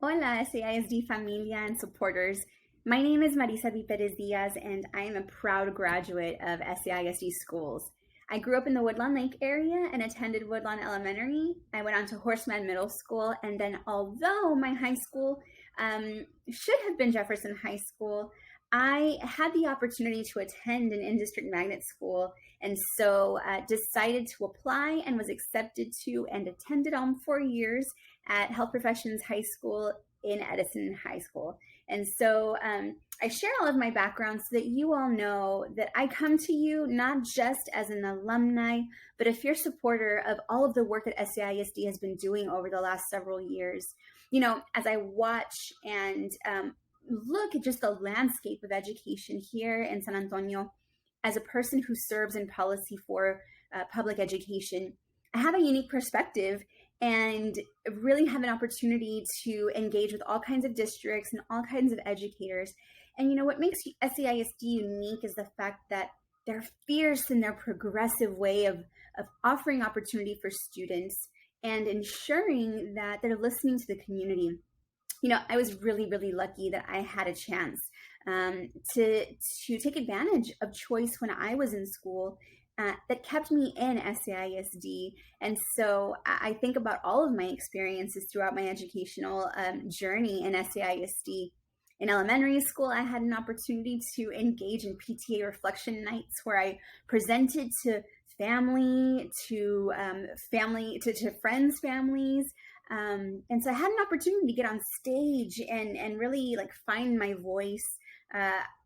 Hola, SAISD familia and supporters. My name is Marisa B. Pérez-Diaz, and I am a proud graduate of SAISD schools. I grew up in the Woodlawn Lake area and attended Woodlawn Elementary. I went on to Horseman Middle School, and then although my high school should have been Jefferson High School, I had the opportunity to attend an in-district magnet school, and so decided to apply and was accepted to and attended all 4 years at Health Professions High School in Edison High School. And so I share all of my background so that you all know that I come to you not just as an alumni, but a fierce supporter of all of the work that SAISD has been doing over the last several years. You know, as I watch and look at just the landscape of education here in San Antonio, as a person who serves in policy for public education, I have a unique perspective and really have an opportunity to engage with all kinds of districts and all kinds of educators. And you know, what makes SAISD unique is the fact that they're fierce in their progressive way of offering opportunity for students and ensuring that they're listening to the community. You know, I was really lucky that I had a chance to take advantage of choice when I was in school that kept me in SAISD. And so I think about all of my experiences throughout my educational journey in SAISD. In elementary school, I had an opportunity to engage in PTA reflection nights where I presented to family, to friends' families. And so I had an opportunity to get on stage and really like find my voice.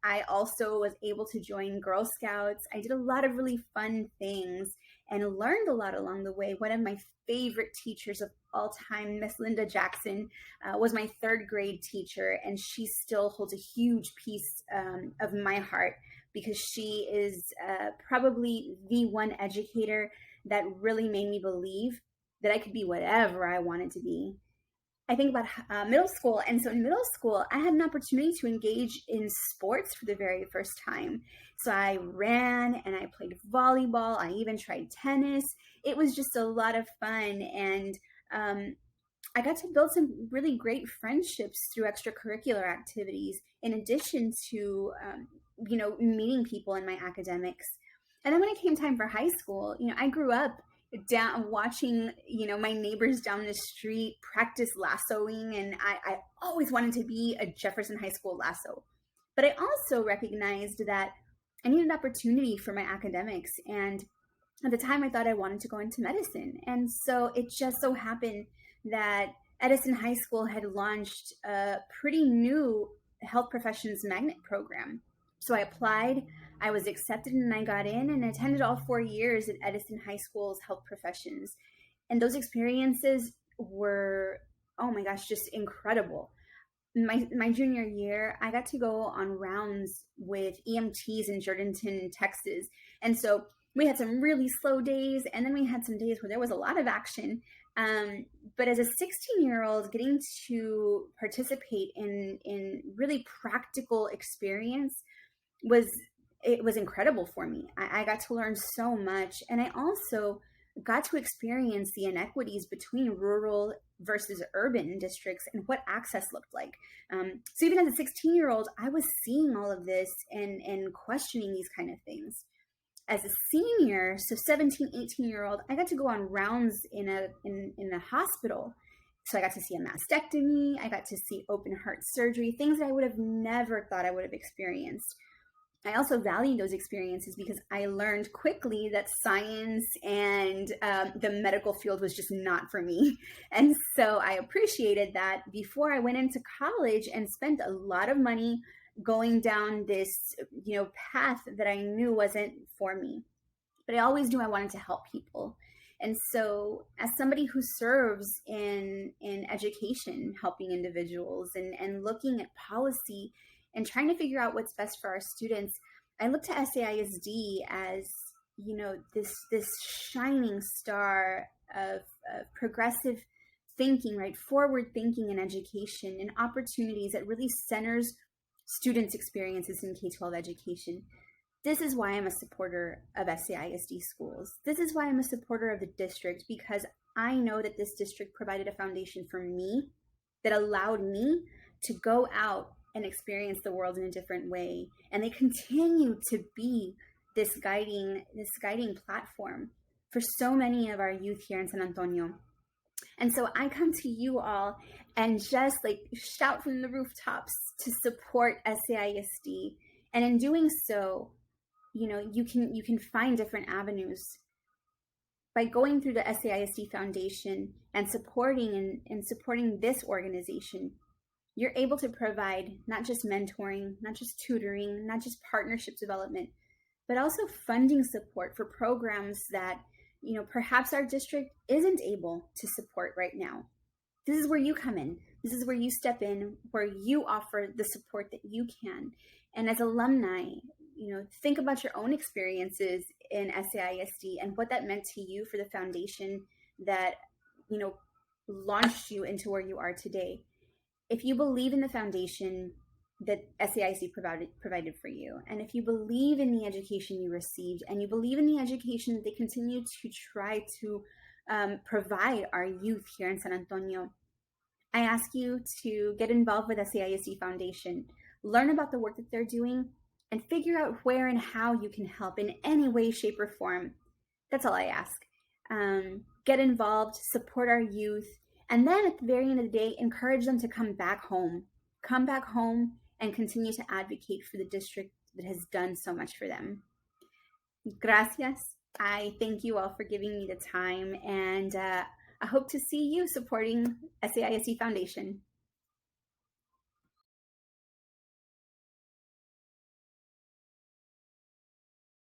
I also was able to join Girl Scouts. I did a lot of really fun things and learned a lot along the way. One of my favorite teachers of all time, Miss Linda Jackson, was my third grade teacher, and she still holds a huge piece of my heart because she is probably the one educator that really made me believe that I could be whatever I wanted to be. I think about middle school. And so in middle school, I had an opportunity to engage in sports for the very first time. So I ran and I played volleyball. I even tried tennis. It was just a lot of fun. And I got to build some really great friendships through extracurricular activities, in addition to, meeting people in my academics. And then when it came time for high school, I grew up down watching my neighbors down the street practice lassoing, and I always wanted to be a Jefferson High School lasso. But I also recognized that I needed an opportunity for my academics, and at the time I thought I wanted to go into medicine. And so it just so happened that Edison High School had launched a pretty new health professions magnet program. So I applied, I was accepted, and I got in and attended all 4 years at Edison High School's health professions. And those experiences were, oh my gosh, just incredible. My junior year, I got to go on rounds with EMTs in Jordanton, Texas. And so we had some really slow days, and then we had some days where there was a lot of action. But as a 16-year-old, getting to participate in really practical experience was incredible for me. I got to learn so much, and I also got to experience the inequities between rural versus urban districts and what access looked like. So even as a 16-year-old, I was seeing all of this and questioning these kind of things. As a senior, so 17, 18-year-old, I got to go on rounds in a hospital. So I got to see a mastectomy, I got to see open heart surgery, things that I would have never thought I would have experienced. I also valued those experiences because I learned quickly that science and the medical field was just not for me. And so I appreciated that before I went into college and spent a lot of money going down this, path that I knew wasn't for me. But I always knew I wanted to help people. And so as somebody who serves in education, helping individuals and looking at policy and trying to figure out what's best for our students, I look to SAISD as, this shining star of progressive thinking, right? Forward thinking in education and opportunities that really centers students' experiences in K-12 education. This is why I'm a supporter of SAISD schools. This is why I'm a supporter of the district, because I know that this district provided a foundation for me that allowed me to go out and experience the world in a different way. And they continue to be this guiding platform for so many of our youth here in San Antonio. And so I come to you all and just like shout from the rooftops to support SAISD. And in doing so, you know, you can find different avenues by going through the SAISD Foundation and supporting this organization. You're able to provide not just mentoring, not just tutoring, not just partnership development, but also funding support for programs that, you know, perhaps our district isn't able to support right now. This is where you come in. This is where you step in, where you offer the support that you can. And as alumni, you know, think about your own experiences in SAISD and what that meant to you for the foundation that, you know, launched you into where you are today. If you believe in the foundation that SAISD provided for you, and if you believe in the education you received, and you believe in the education that they continue to try to provide our youth here in San Antonio, I ask you to get involved with SAISD Foundation, learn about the work that they're doing, and figure out where and how you can help in any way, shape, or form. That's all I ask. Get involved, support our youth, and then at the very end of the day, encourage them to come back home. Come back home and continue to advocate for the district that has done so much for them. Gracias. I thank you all for giving me the time, and I hope to see you supporting SAISD Foundation.